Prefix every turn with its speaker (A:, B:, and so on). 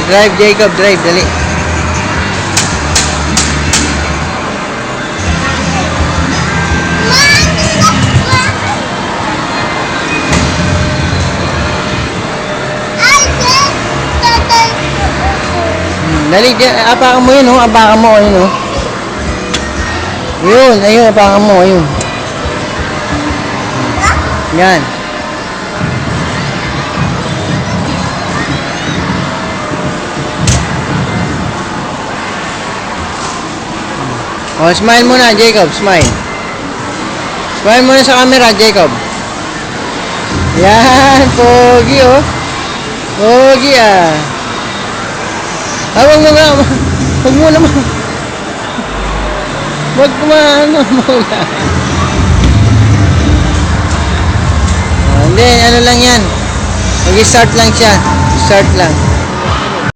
A: Drive, Jacob, drive, dali. Dali, apakan mo yun, oh. Apakan mo, ayun, oh. Yun, ayun, apakan mo, ayun. Yan. Oh, smile muna, Jacob, smile. Smile muna sa camera, Jacob. Yan, pogi, oh. Pogi, ah. Huwag mo na, huwag mo naman. Huwag mo na, muna. Hindi, ano lang yan. Mag-start lang siya. Start lang.